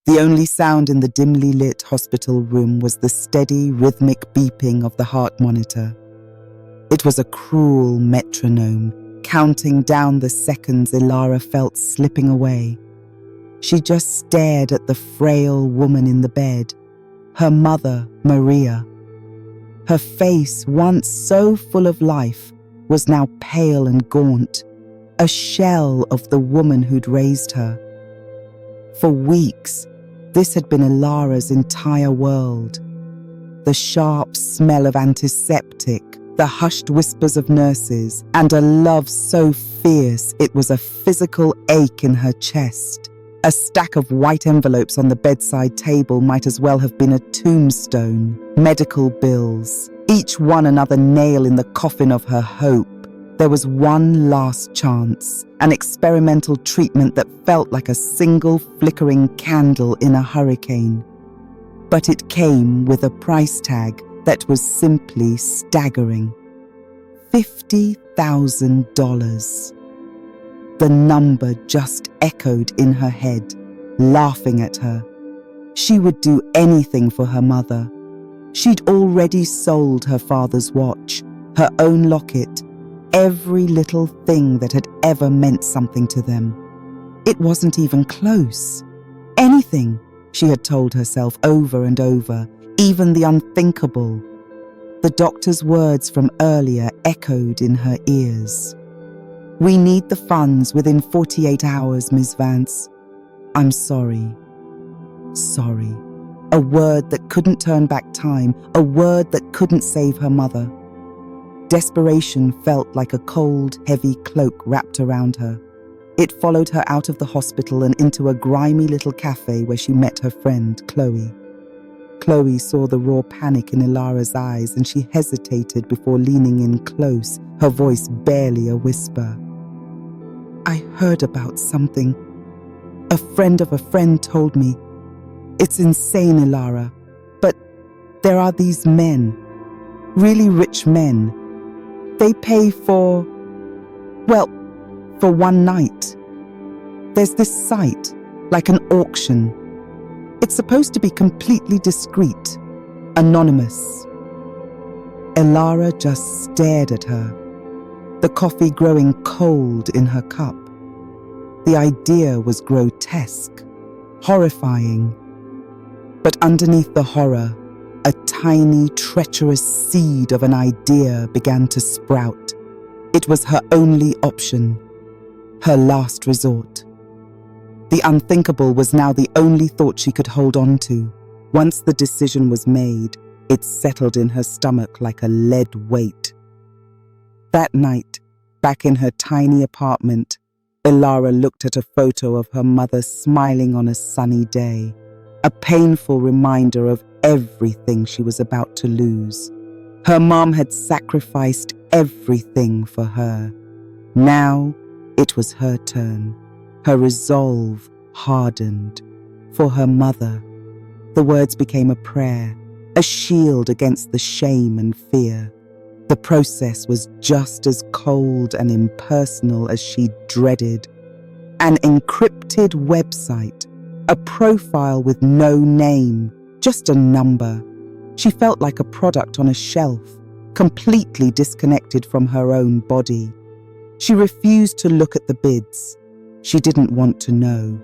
The only sound in the dimly lit hospital room was the steady, rhythmic beeping of the heart monitor. It was a cruel metronome, counting down the seconds Ilara felt slipping away. She just stared at the frail woman in the bed, her mother, Maria. Her face, once so full of life, was now pale and gaunt, a shell of the woman who'd raised her. For weeks, this had been Ilara's entire world. The sharp smell of antiseptic, the hushed whispers of nurses, and a love so fierce it was a physical ache in her chest. A stack of white envelopes on the bedside table might as well have been a tombstone. Medical bills, each one another nail in the coffin of her hope. There was one last chance, an experimental treatment that felt like a single flickering candle in a hurricane. But it came with a price tag that was simply staggering. $50,000. The number just echoed in her head, laughing at her. She would do anything for her mother. She'd already sold her father's watch, her own locket, every little thing that had ever meant something to them. It wasn't even close. Anything, she had told herself over and over, even the unthinkable. The doctor's words from earlier echoed in her ears. "We need the funds within 48 hours, Ms. Vance. I'm sorry." Sorry. A word that couldn't turn back time, a word that couldn't save her mother. Desperation felt like a cold, heavy cloak wrapped around her. It followed her out of the hospital and into a grimy little cafe where she met her friend, Chloe. Chloe saw the raw panic in Ilara's eyes and she hesitated before leaning in close, her voice barely a whisper. "I heard about something. A friend of a friend told me. It's insane, Ilara, but there are these men, really rich men. They pay for one night. There's this site, like an auction. It's supposed to be completely discreet, anonymous." Ilara just stared at her, the coffee growing cold in her cup. The idea was grotesque, horrifying. But underneath the horror, a tiny, treacherous seed of an idea began to sprout. It was her only option, her last resort. The unthinkable was now the only thought she could hold on to. Once the decision was made, it settled in her stomach like a lead weight. That night, back in her tiny apartment, Ilara looked at a photo of her mother smiling on a sunny day, a painful reminder of everything she was about to lose. Her mom had sacrificed everything for her. Now it was her turn. Her resolve hardened. For her mother, the words became a prayer, a shield against the shame and fear. The process was just as cold and impersonal as she dreaded. An encrypted website, a profile with no name, just a number. She felt like a product on a shelf, completely disconnected from her own body. She refused to look at the bids. She didn't want to know.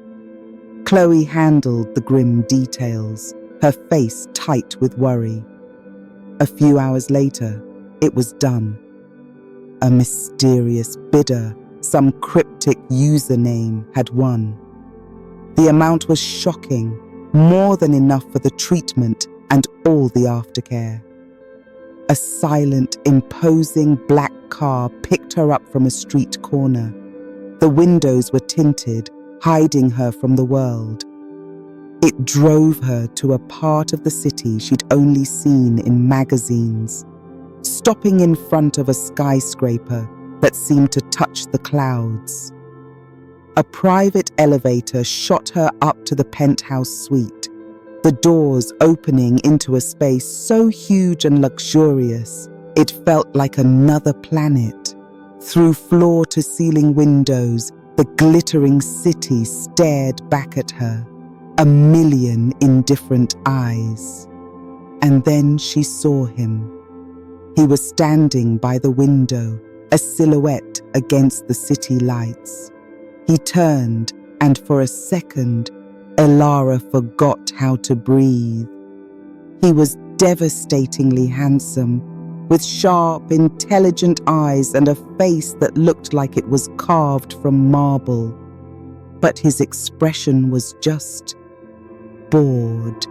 Chloe handled the grim details, her face tight with worry. A few hours later, it was done. A mysterious bidder, some cryptic username, had won. The amount was shocking, more than enough for the treatment and all the aftercare. A silent, imposing black car picked her up from a street corner. The windows were tinted, hiding her from the world. It drove her to a part of the city she'd only seen in magazines, stopping in front of a skyscraper that seemed to touch the clouds. A private elevator shot her up to the penthouse suite, the doors opening into a space so huge and luxurious it felt like another planet. Through floor-to-ceiling windows, the glittering city stared back at her. 1,000,000 indifferent eyes. And then she saw him. He was standing by the window, a silhouette against the city lights. He turned, and for a second, Elara forgot how to breathe. He was devastatingly handsome, with sharp, intelligent eyes and a face that looked like it was carved from marble. But his expression was just bored.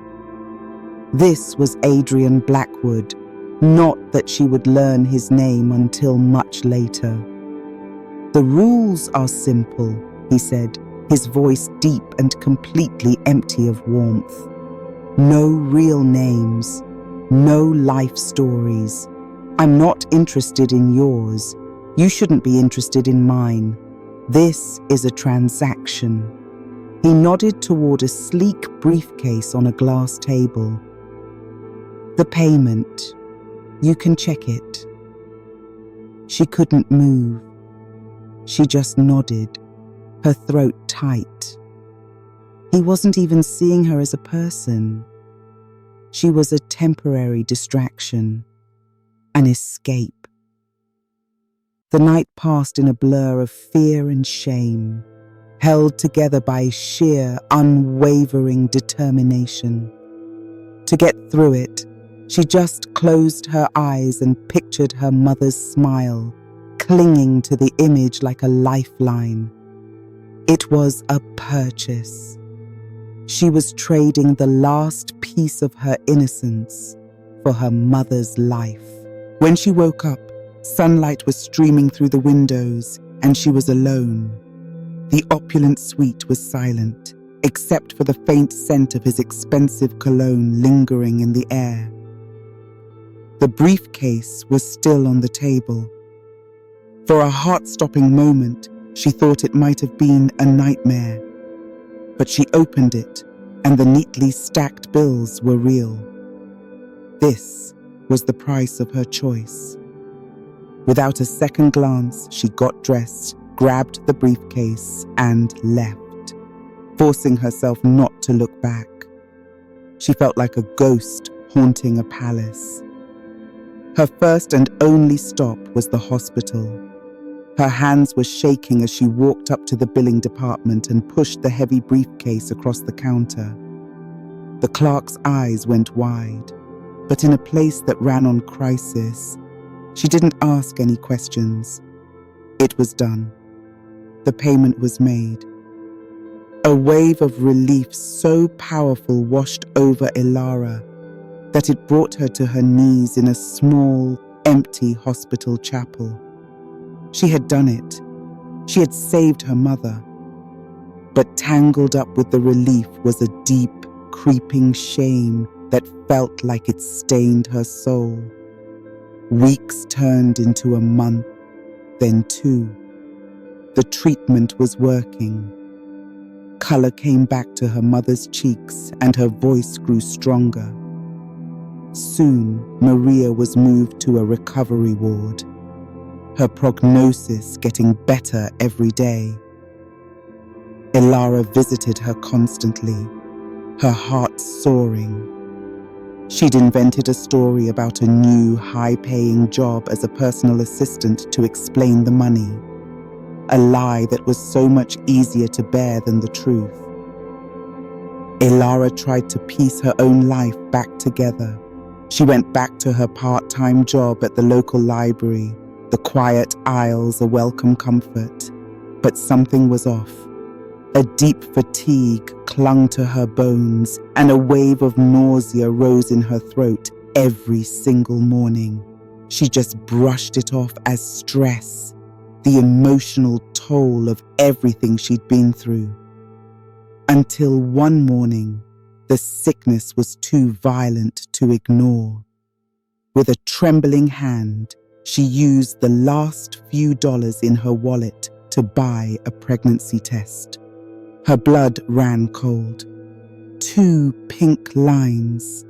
This was Adrian Blackwood, not that she would learn his name until much later. "The rules are simple," he said, his voice deep and completely empty of warmth. "No real names, no life stories. I'm not interested in yours. You shouldn't be interested in mine. This is a transaction." He nodded toward a sleek briefcase on a glass table. "The payment. You can check it." She couldn't move. She just nodded, her throat tight. He wasn't even seeing her as a person. She was a temporary distraction, an escape. The night passed in a blur of fear and shame, held together by sheer, unwavering determination. To get through it, she just closed her eyes and pictured her mother's smile, clinging to the image like a lifeline. It was a purchase. She was trading the last piece of her innocence for her mother's life. When she woke up, sunlight was streaming through the windows and she was alone. The opulent suite was silent, except for the faint scent of his expensive cologne lingering in the air. The briefcase was still on the table. For a heart-stopping moment, she thought it might have been a nightmare. But she opened it, and the neatly stacked bills were real. This was the price of her choice. Without a second glance, she got dressed, grabbed the briefcase, and left, forcing herself not to look back. She felt like a ghost haunting a palace. Her first and only stop was the hospital. Her hands were shaking as she walked up to the billing department and pushed the heavy briefcase across the counter. The clerk's eyes went wide, but in a place that ran on crisis, she didn't ask any questions. It was done. The payment was made. A wave of relief so powerful washed over Elara that it brought her to her knees in a small, empty hospital chapel. She had done it. She had saved her mother. But tangled up with the relief was a deep, creeping shame that felt like it stained her soul. Weeks turned into a month, then 2. The treatment was working. Color came back to her mother's cheeks and her voice grew stronger. Soon, Maria was moved to a recovery ward, her prognosis getting better every day. Elara visited her constantly, her heart soaring. She'd invented a story about a new, high-paying job as a personal assistant to explain the money, a lie that was so much easier to bear than the truth. Elara tried to piece her own life back together. She went back to her part-time job at the local library, the quiet aisles a welcome comfort. But something was off. A deep fatigue clung to her bones, and a wave of nausea rose in her throat every single morning. She just brushed it off as stress, the emotional toll of everything she'd been through. Until one morning, the sickness was too violent to ignore. With a trembling hand, she used the last few dollars in her wallet to buy a pregnancy test. Her blood ran cold. 2 pink lines.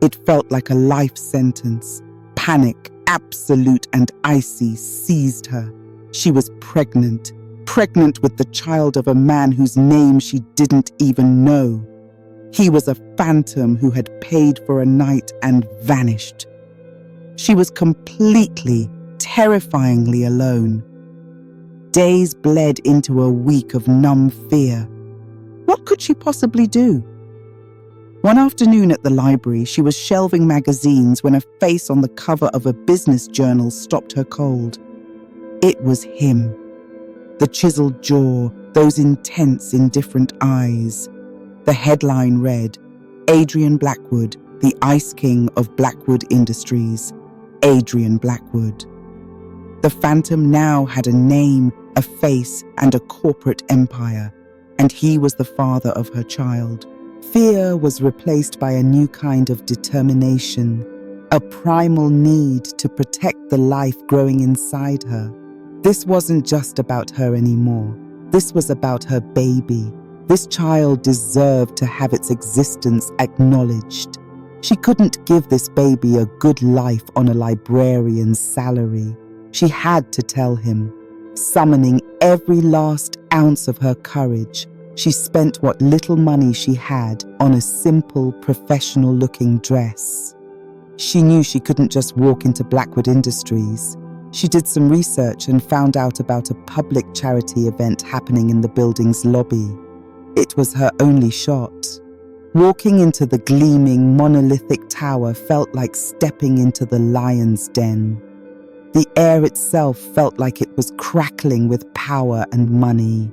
It felt like a life sentence. Panic, absolute and icy, seized her. She was pregnant with the child of a man whose name she didn't even know. He was a phantom who had paid for a night and vanished. She was completely, terrifyingly alone. Days bled into a week of numb fear. What could she possibly do? One afternoon at the library, she was shelving magazines when a face on the cover of a business journal stopped her cold. It was him. The chiseled jaw, those intense, indifferent eyes. The headline read, "Adrian Blackwood, the Ice King of Blackwood Industries, Adrian Blackwood." The phantom now had a name, a face, and a corporate empire, and he was the father of her child. Fear was replaced by a new kind of determination, a primal need to protect the life growing inside her. This wasn't just about her anymore. This was about her baby. This child deserved to have its existence acknowledged. She couldn't give this baby a good life on a librarian's salary. She had to tell him. Summoning every last ounce of her courage, she spent what little money she had on a simple, professional-looking dress. She knew she couldn't just walk into Blackwood Industries. She did some research and found out about a public charity event happening in the building's lobby. It was her only shot. Walking into the gleaming, monolithic tower felt like stepping into the lion's den. The air itself felt like it was crackling with power and money.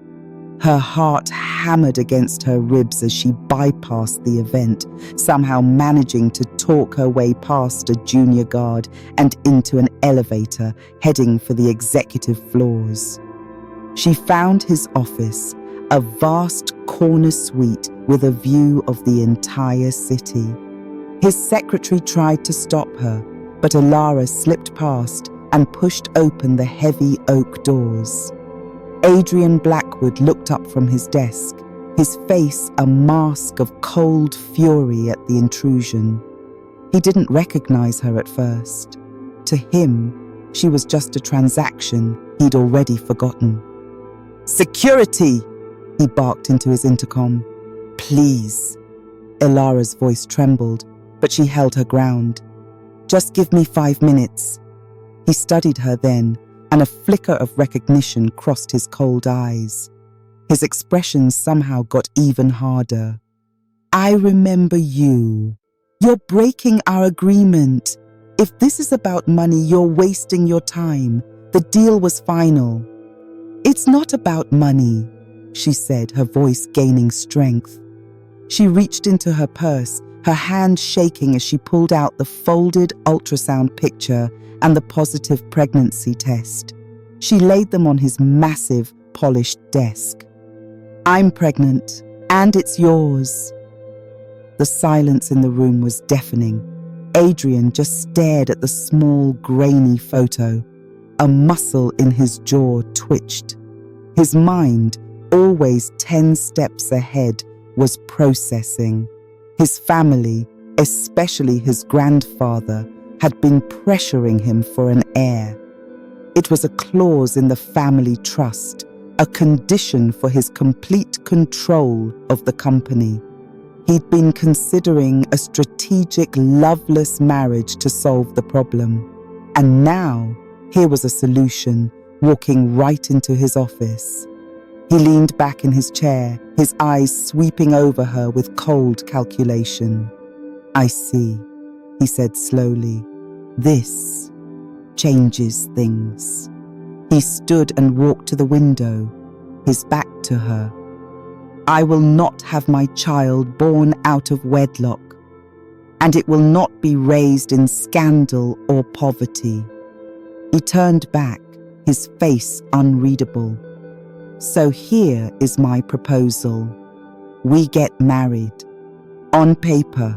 Her heart hammered against her ribs as she bypassed the event, somehow managing to talk her way past a junior guard and into an elevator heading for the executive floors. She found his office, a vast corner suite with a view of the entire city. His secretary tried to stop her, but Alara slipped past and pushed open the heavy oak doors. Adrian Blackwood looked up from his desk, his face a mask of cold fury at the intrusion. He didn't recognize her at first. To him, she was just a transaction he'd already forgotten. "Security!" he barked into his intercom. "Please." Elara's voice trembled, but she held her ground. "Just give me 5 minutes." He studied her then, and a flicker of recognition crossed his cold eyes. His expression somehow got even harder. "I remember you. You're breaking our agreement. If this is about money, you're wasting your time. The deal was final." "It's not about money," she said, her voice gaining strength. She reached into her purse, her hand shaking as she pulled out the folded ultrasound picture and the positive pregnancy test. She laid them on his massive, polished desk. "I'm pregnant, and it's yours." The silence in the room was deafening. Adrian just stared at the small, grainy photo. A muscle in his jaw twitched. His mind, always 10 steps ahead, was processing. His family, especially his grandfather, had been pressuring him for an heir. It was a clause in the family trust, a condition for his complete control of the company. He'd been considering a strategic, loveless marriage to solve the problem. And now, here was a solution, walking right into his office. He leaned back in his chair, his eyes sweeping over her with cold calculation. "I see," he said slowly. "This changes things." He stood and walked to the window, his back to her. "I will not have my child born out of wedlock, and it will not be raised in scandal or poverty." He turned back, his face unreadable. "So here is my proposal. We get married. On paper,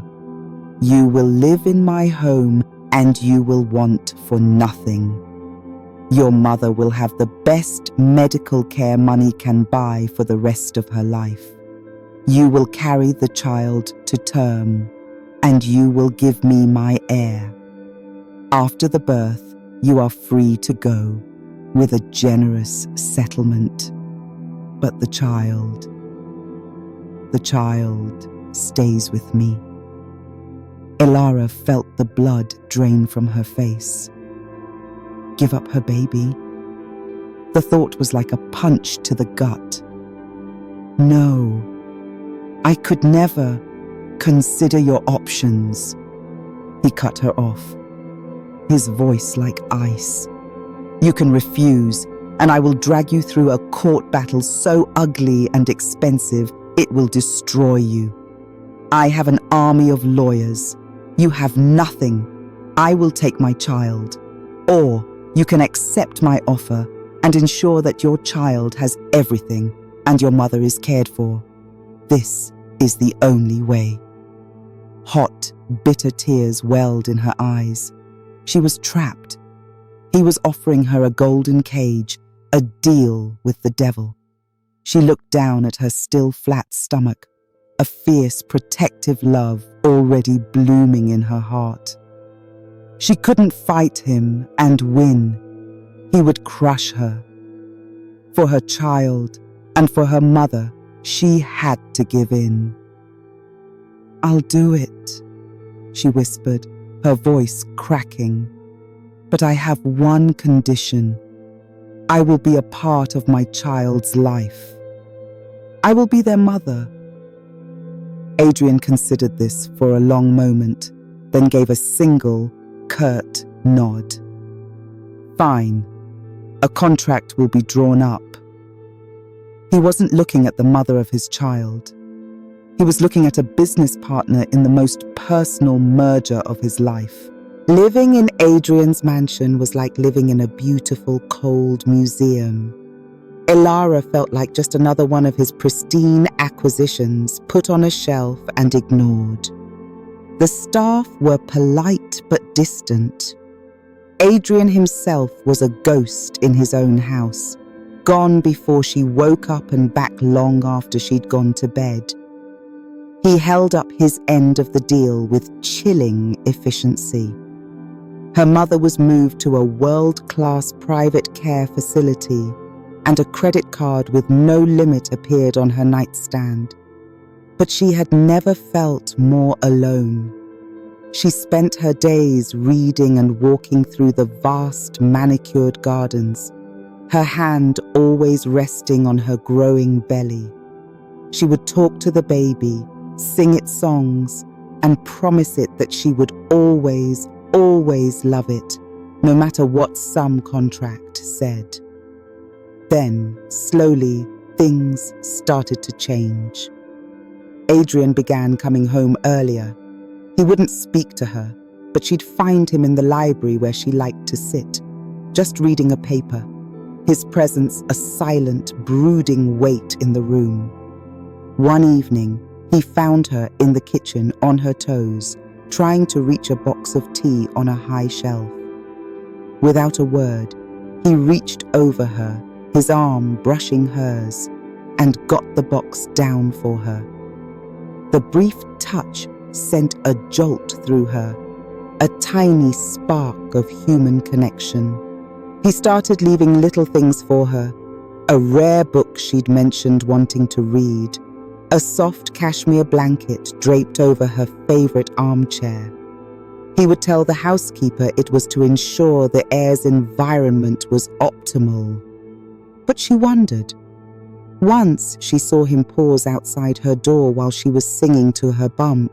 you will live in my home and you will want for nothing. Your mother will have the best medical care money can buy for the rest of her life. You will carry the child to term, and you will give me my heir. After the birth, you are free to go with a generous settlement. But the child, stays with me. Elara felt the blood drain from her face. Give up her baby? The thought was like a punch to the gut. No, I could never. Consider your options. He cut her off, his voice like ice. You can refuse, and I will drag you through a court battle so ugly and expensive it will destroy you. I have an army of lawyers. You have nothing. I will take my child. Or you can accept my offer and ensure that your child has everything and your mother is cared for. This is the only way. Hot, bitter tears welled in her eyes. She was trapped. He was offering her a golden cage, a deal with the devil. She looked down at her still flat stomach, a fierce, protective love already blooming in her heart. She couldn't fight him and win. He would crush her. For her child and for her mother, she had to give in. I'll do it, she whispered, her voice cracking. But I have one condition. I will be a part of my child's life. I will be their mother. Adrian considered this for a long moment, then gave a single, curt nod. Fine. A contract will be drawn up. He wasn't looking at the mother of his child. He was looking at a business partner in the most personal merger of his life. Living in Adrian's mansion was like living in a beautiful, cold museum. Elara felt like just another one of his pristine acquisitions put on a shelf and ignored. The staff were polite but distant. Adrian himself was a ghost in his own house, gone before she woke up and back long after she'd gone to bed. He held up his end of the deal with chilling efficiency. Her mother was moved to a world-class private care facility, and a credit card with no limit appeared on her nightstand. But she had never felt more alone. She spent her days reading and walking through the vast manicured gardens, her hand always resting on her growing belly. She would talk to the baby, sing it songs, and promise it that she would always, always love it, no matter what some contract said. Then, slowly, things started to change. Adrian began coming home earlier. He wouldn't speak to her, but she'd find him in the library where she liked to sit, just reading a paper, his presence a silent, brooding weight in the room. One evening, he found her in the kitchen on her toes, trying to reach a box of tea on a high shelf. Without a word, he reached over her, his arm brushing hers, and got the box down for her. The brief touch sent a jolt through her, a tiny spark of human connection. He started leaving little things for her, a rare book she'd mentioned wanting to read, a soft cashmere blanket draped over her favorite armchair. He would tell the housekeeper it was to ensure the heir's environment was optimal. But she wondered. Once she saw him pause outside her door while she was singing to her bump.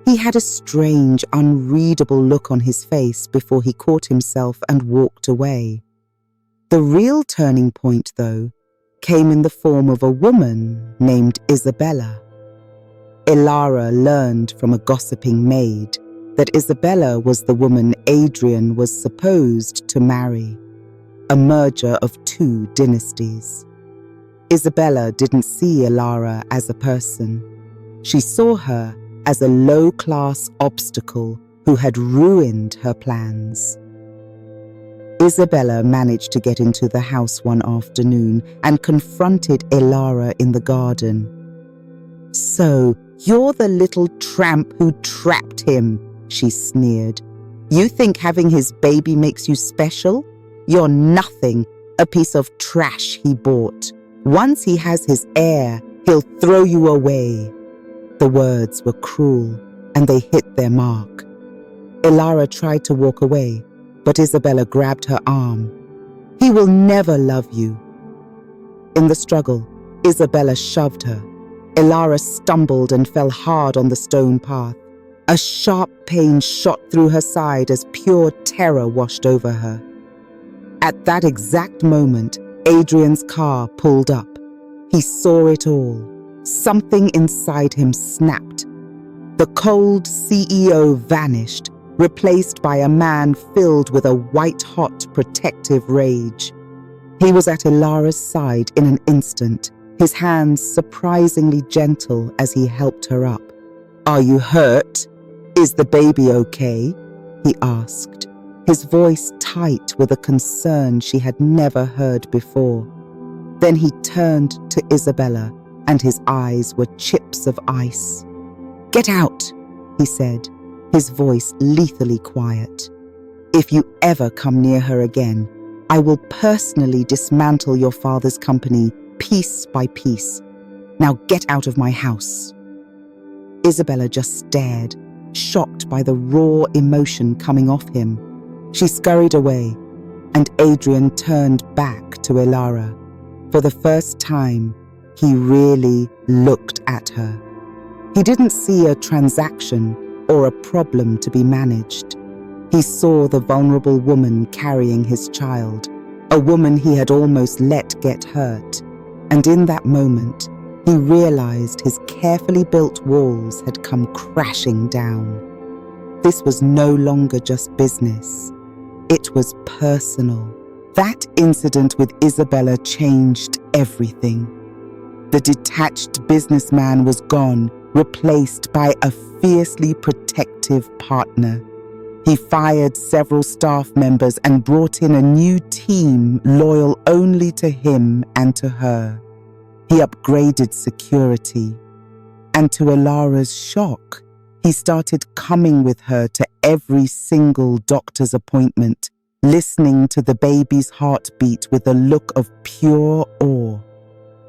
He had a strange, unreadable look on his face before he caught himself and walked away. The real turning point, though, came in the form of a woman named Isabella. Elara learned from a gossiping maid that Isabella was the woman Adrian was supposed to marry, a merger of two dynasties. Isabella didn't see Elara as a person. She saw her as a low-class obstacle who had ruined her plans. Isabella managed to get into the house one afternoon and confronted Elara in the garden. "So, you're the little tramp who trapped him," she sneered. "You think having his baby makes you special? You're nothing, a piece of trash he bought. Once he has his heir, he'll throw you away." The words were cruel, and they hit their mark. Elara tried to walk away, but Isabella grabbed her arm. "He will never love you." In the struggle, Isabella shoved her. Elara stumbled and fell hard on the stone path. A sharp pain shot through her side as pure terror washed over her. At that exact moment, Adrian's car pulled up. He saw it all. Something inside him snapped. The cold CEO vanished, replaced by a man filled with a white-hot protective rage. He was at Elara's side in an instant, his hands surprisingly gentle as he helped her up. "Are you hurt? Is the baby okay?" he asked, his voice tight with a concern she had never heard before. Then he turned to Isabella, and his eyes were chips of ice. "Get out," he said, his voice lethally quiet. "If you ever come near her again, I will personally dismantle your father's company piece by piece. Now get out of my house." Isabella just stared, shocked by the raw emotion coming off him. She scurried away, and Adrian turned back to Elara. For the first time, he really looked at her. He didn't see a transaction or a problem to be managed. He saw the vulnerable woman carrying his child, a woman he had almost let get hurt. And in that moment, he realized his carefully built walls had come crashing down. This was no longer just business. It was personal. That incident with Isabella changed everything. The detached businessman was gone, replaced by a fiercely protective partner. He fired several staff members and brought in a new team loyal only to him and to her. He upgraded security. And to Elara's shock, he started coming with her to every single doctor's appointment, listening to the baby's heartbeat with a look of pure awe.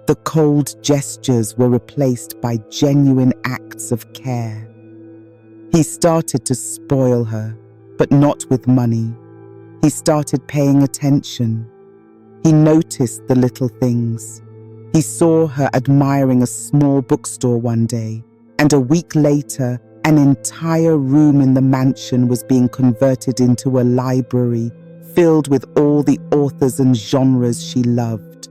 The cold gestures were replaced by genuine acts of care. He started to spoil her, but not with money. He started paying attention. He noticed the little things. He saw her admiring a small bookstore one day, and a week later, an entire room in the mansion was being converted into a library filled with all the authors and genres she loved.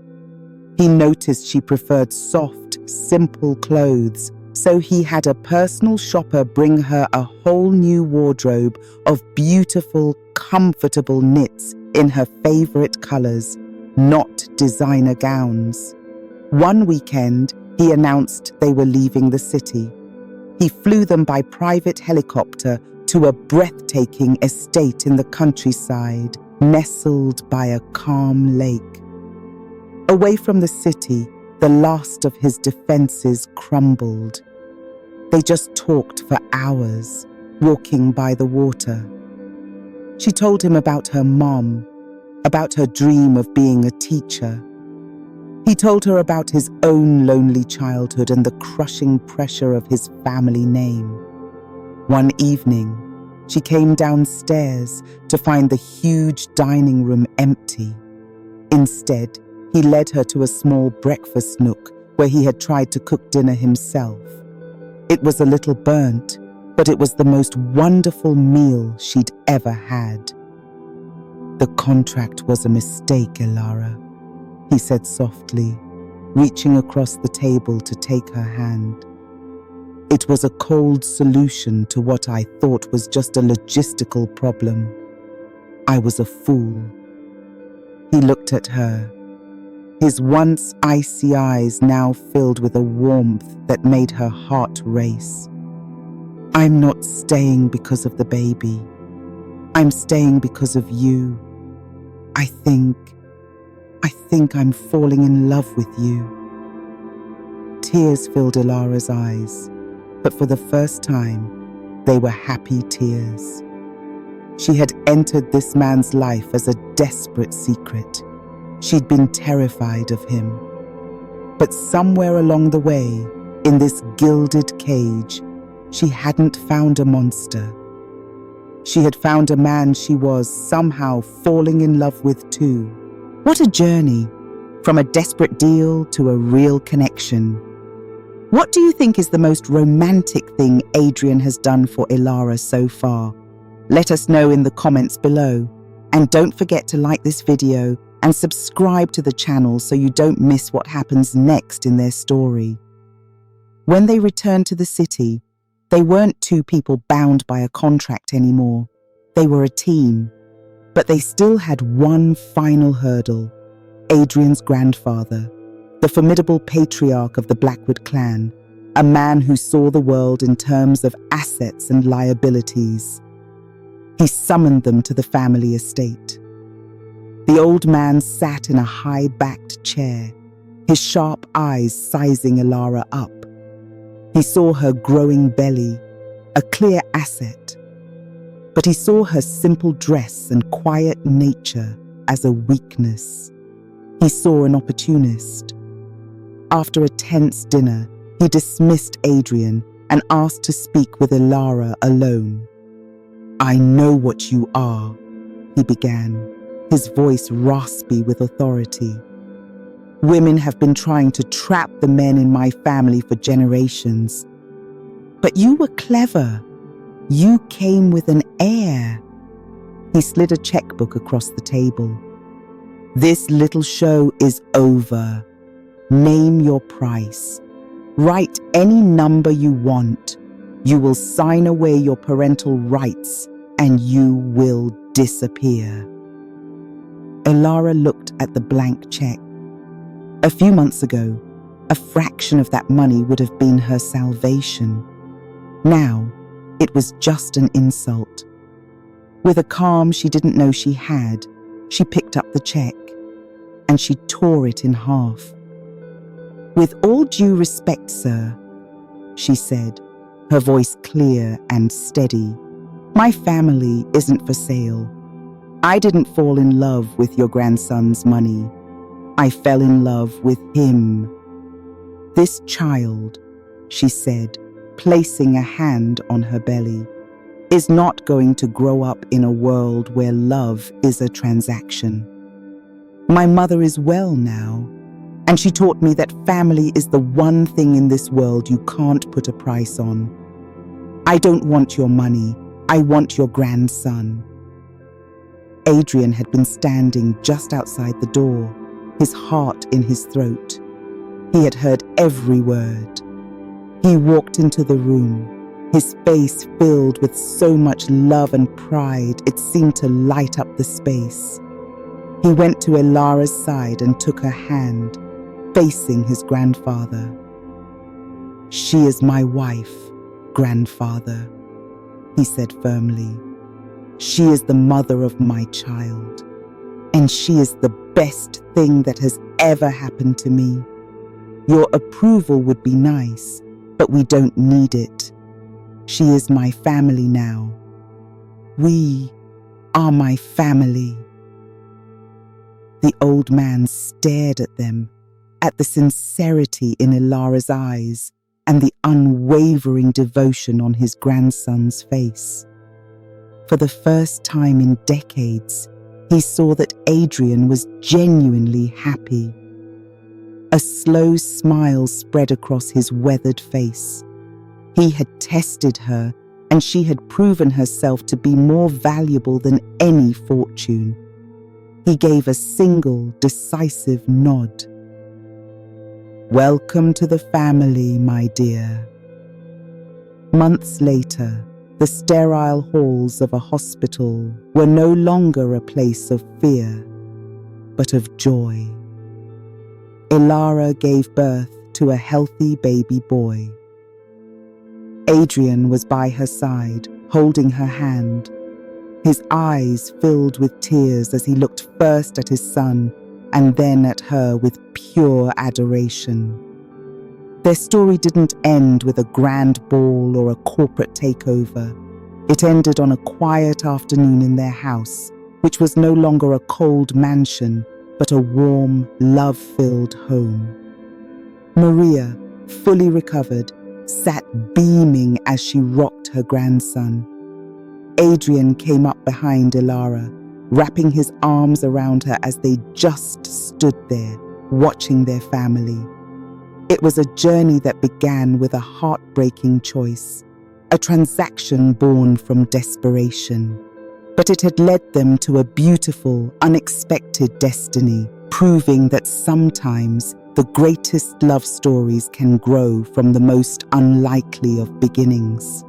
He noticed she preferred soft, simple clothes, so he had a personal shopper bring her a whole new wardrobe of beautiful, comfortable knits in her favorite colors, not designer gowns. One weekend, he announced they were leaving the city. He flew them by private helicopter to a breathtaking estate in the countryside, nestled by a calm lake. Away from the city, the last of his defenses crumbled. They just talked for hours, walking by the water. She told him about her mom, about her dream of being a teacher. He told her about his own lonely childhood and the crushing pressure of his family name. One evening, she came downstairs to find the huge dining room empty. Instead, he led her to a small breakfast nook where he had tried to cook dinner himself. It was a little burnt, but it was the most wonderful meal she'd ever had. "The contract was a mistake, Elara," he said softly, reaching across the table to take her hand. "It was a cold solution to what I thought was just a logistical problem. I was a fool." He looked at her, his once icy eyes now filled with a warmth that made her heart race. "I'm not staying because of the baby. I'm staying because of you. I think I'm falling in love with you." Tears filled Elara's eyes, but for the first time, they were happy tears. She had entered this man's life as a desperate secret. She'd been terrified of him. But somewhere along the way, In this gilded cage, she hadn't found a monster. She had found a man she was somehow falling in love with too. What a journey, from a desperate deal to a real connection. What do you think is the most romantic thing Adrian has done for Elara so far? Let us know in the comments below. And don't forget to like this video and subscribe to the channel so you don't miss what happens next in their story. When they returned to the city, they weren't two people bound by a contract anymore. They were a team, but they still had one final hurdle: Adrian's grandfather, the formidable patriarch of the Blackwood clan, a man who saw the world in terms of assets and liabilities. He summoned them to the family estate. The old man sat in a high-backed chair, his sharp eyes sizing Elara up. He saw her growing belly, a clear asset, but he saw her simple dress and quiet nature as a weakness. He saw an opportunist. After a tense dinner, he dismissed Adrian and asked to speak with Elara alone. "I know what you are," he began, his voice raspy with authority. "Women have been trying to trap the men in my family for generations. But you were clever. You came with an heir." He slid a checkbook across the table. "This little show is over. Name your price. Write any number you want. You will sign away your parental rights and you will disappear." Elara looked at the blank check. A few months ago, a fraction of that money would have been her salvation. Now, it was just an insult. With a calm she didn't know she had, she picked up the check and she tore it in half. "With all due respect, sir," she said, her voice clear and steady, "my family isn't for sale. I didn't fall in love with your grandson's money. I fell in love with him. This child," she said, placing a hand on her belly, "is not going to grow up in a world where love is a transaction. My mother is well now, and she taught me that family is the one thing in this world you can't put a price on. I don't want your money. I want your grandson." Adrian had been standing just outside the door, his heart in his throat. He had heard every word. He walked into the room, his face filled with so much love and pride it seemed to light up the space. He went to Elara's side and took her hand, facing his grandfather. "She is my wife, grandfather," he said firmly. "She is the mother of my child, and she is the best thing that has ever happened to me. Your approval would be nice, but we don't need it. She is my family now. We are my family." The old man stared at them, at the sincerity in Elara's eyes and the unwavering devotion on his grandson's face. For the first time in decades, he saw that Adrian was genuinely happy. A slow smile spread across his weathered face. He had tested her, and she had proven herself to be more valuable than any fortune. He gave a single, decisive nod. "Welcome to the family, my dear." Months later, the sterile halls of a hospital were no longer a place of fear, but of joy. Elara gave birth to a healthy baby boy. Adrian was by her side, holding her hand. His eyes filled with tears as he looked first at his son and then at her with pure adoration. Their story didn't end with a grand ball or a corporate takeover. It ended on a quiet afternoon in their house, which was no longer a cold mansion, but a warm, love-filled home. Maria, fully recovered, sat beaming as she rocked her grandson. Adrian came up behind Ilara, wrapping his arms around her as they just stood there, watching their family. It was a journey that began with a heartbreaking choice, a transaction born from desperation. But it had led them to a beautiful, unexpected destiny, proving that sometimes the greatest love stories can grow from the most unlikely of beginnings.